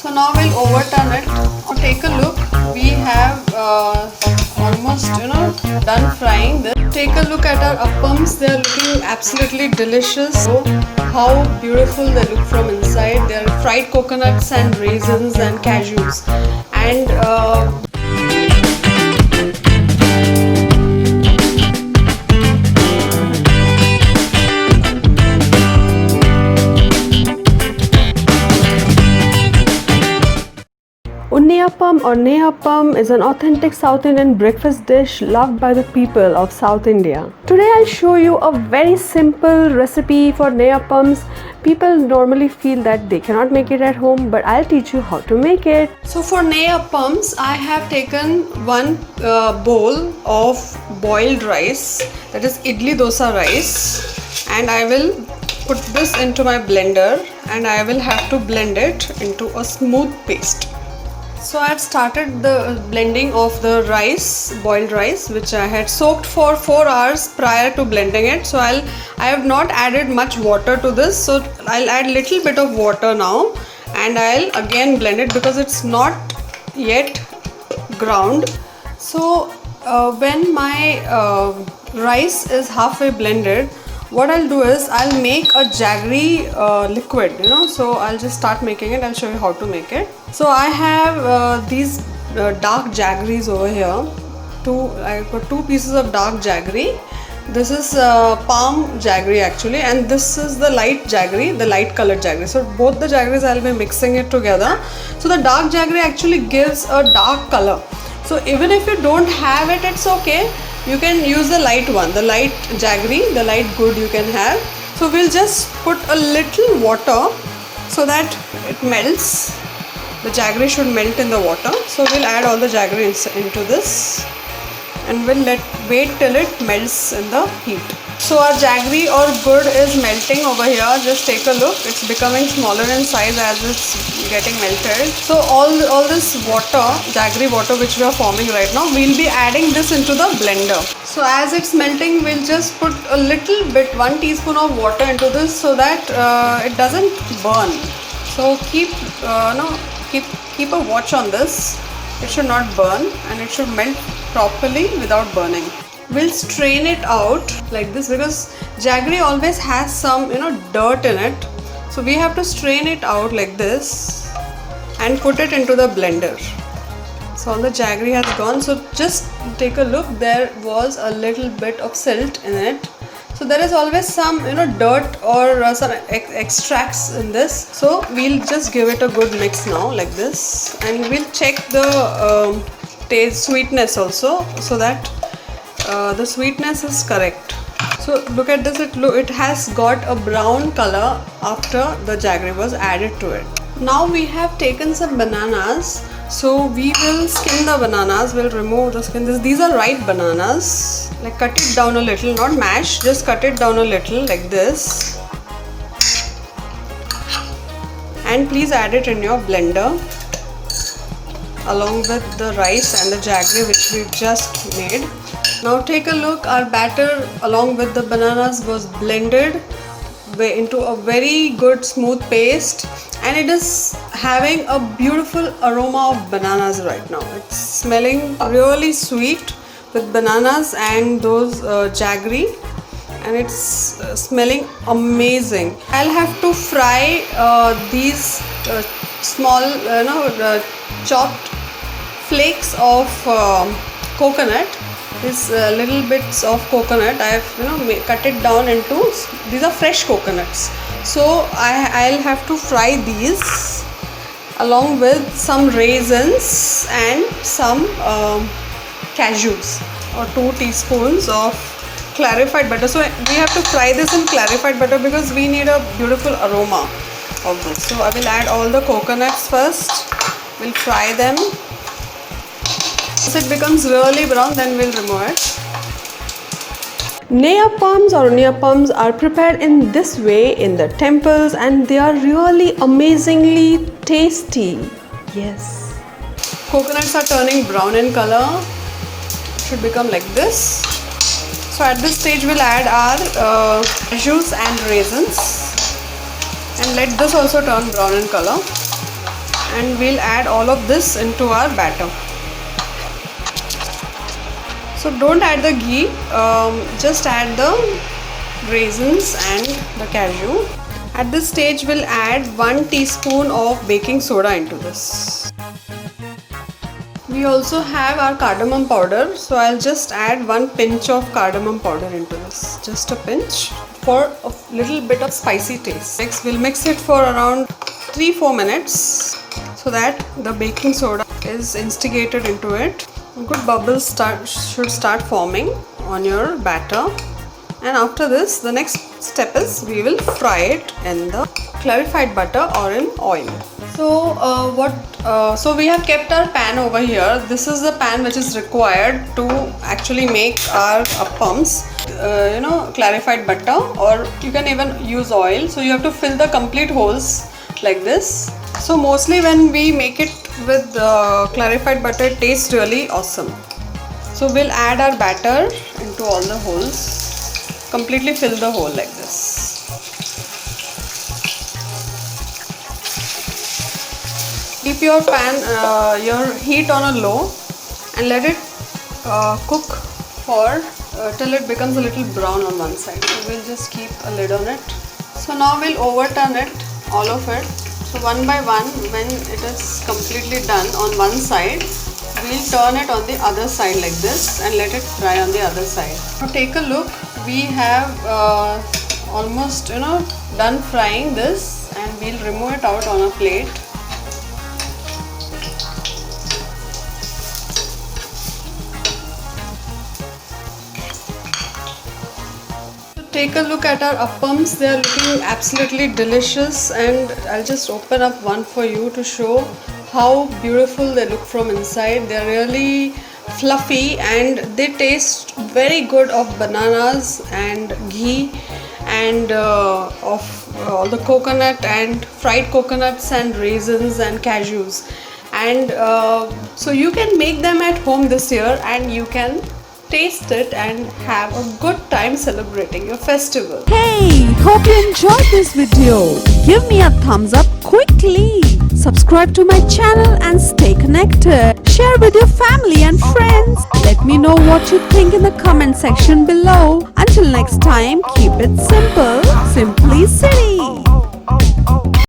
So now we'll overturn it. Now take a look. We have almost done frying this. Take a look at our appams. They are looking absolutely delicious. So how beautiful they look from inside. They are fried coconuts and raisins and cashews. And Unniyappam or Neyappam is an authentic South Indian breakfast dish loved by the people of South India. Today I'll show you a very simple recipe for Neyappams. People normally feel that they cannot make it at home, but I'll teach you how to make it. So for Neyappams, I have taken one bowl of boiled rice, that is idli dosa rice, and I will put this into my blender and I will have to blend it into a smooth paste. So I had started the blending of the rice, boiled rice, which I had soaked for 4 hours prior to blending it. So I have not added much water to this. So I'll add little bit of water now and I'll again blend it because it's not yet ground. So when my rice is halfway blended, what I'll do is I'll make a jaggery liquid, so I'll just start making it. I'll show you how to make it. So I have these dark jaggeries over here. I've got 2 pieces of dark jaggery. This is palm jaggery actually, and this is the light jaggery, the light colored jaggery. So both the jaggeries I'll be mixing it together. So the dark jaggery actually gives a dark color. So even if you don't have it, it's okay. You can use the light one, the light jaggery, the light good you can have. So we'll just put a little water so that it melts. The jaggery should melt in the water. So we'll add all the jaggery into this and we'll wait till it melts in the heat. So our jaggery or good is melting over here. Just take a look. It's becoming smaller in size as it's getting melted. So all this water, jaggery water which we are forming right now, we'll be adding this into the blender. So as it's melting, we'll just put a little bit, 1 teaspoon of water into this so that it doesn't burn. So keep a watch on this. It should not burn and it should melt properly without burning. We'll strain it out like this because jaggery always has some dirt in it. So we have to strain it out like this and put it into the blender. So all the jaggery has gone. So just take a look. There was a little bit of silt in it. So there is always some dirt or some extracts in this. So we'll just give it a good mix now like this, and we'll check the taste sweetness also so that the sweetness is correct. So look at this, it has got a brown color after the jaggery was added to it. Now we have taken some bananas. So we will skin the bananas, we'll remove the skin. These are ripe bananas. Like cut it down a little, not mash, just cut it down a little like this. And please add it in your blender along with the rice and the jaggery which we've just made. Now take a look, our batter along with the bananas was blended into a very good smooth paste, and it is having a beautiful aroma of bananas right now. It's smelling really sweet with bananas and those jaggery, and it's smelling amazing. I'll have to fry these small chopped flakes of coconut. These little bits of coconut I have cut it down into, these are fresh coconuts. So I'll have to fry these along with some raisins and some cashews, or 2 teaspoons of clarified butter. So we have to fry this in clarified butter because we need a beautiful aroma of this. So I will add all the coconuts first. We'll fry them. Once it becomes really brown, then we'll remove it. Neyappams or Unniyappams are prepared in this way in the temples, and they are really amazingly tasty. Yes. Coconuts are turning brown in color. It should become like this. So at this stage we'll add our cashews and raisins, and let this also turn brown in color. and we'll add all of this into our batter. So don't add the ghee, just add the raisins and the cashew. At this stage we'll add 1 teaspoon of baking soda into this. We also have our cardamom powder, so I'll just add 1 pinch of cardamom powder into this, just a pinch, for a little bit of spicy taste. Next we'll mix it for around 3-4 minutes so that the baking soda is instigated into it. Good bubbles should start forming on your batter, and after this the next step is we will fry it in the clarified butter or in oil. So we have kept our pan over here. This is the pan which is required to actually make our appams. Clarified butter, or you can even use oil. So you have to fill the complete holes like this. So mostly when we make it with clarified butter, it tastes really awesome. So we'll add our batter into all the holes, completely fill the hole like this. Keep your pan, your heat on a low, and let it cook for till it becomes a little brown on one side. So we'll just keep a lid on it. So now we'll overturn it, all of it. So one by one, when it is completely done on one side, we'll turn it on the other side like this and let it fry on the other side. Now take a look, we have almost done frying this, and we'll remove it out on a plate. Take a look at our appams. They are looking absolutely delicious, and I'll just open up one for you to show how beautiful they look from inside. They are really fluffy and they taste very good of bananas and ghee and of all the coconut and fried coconuts and raisins and cashews. And so you can make them at home this year, and you can taste it and have a good time celebrating your festival. Hey, hope you enjoyed this video. Give me a thumbs up quickly. Subscribe to my channel and stay connected. Share with your family and friends. Let me know what you think in the comment section below. Until next time, keep it simple, simply city.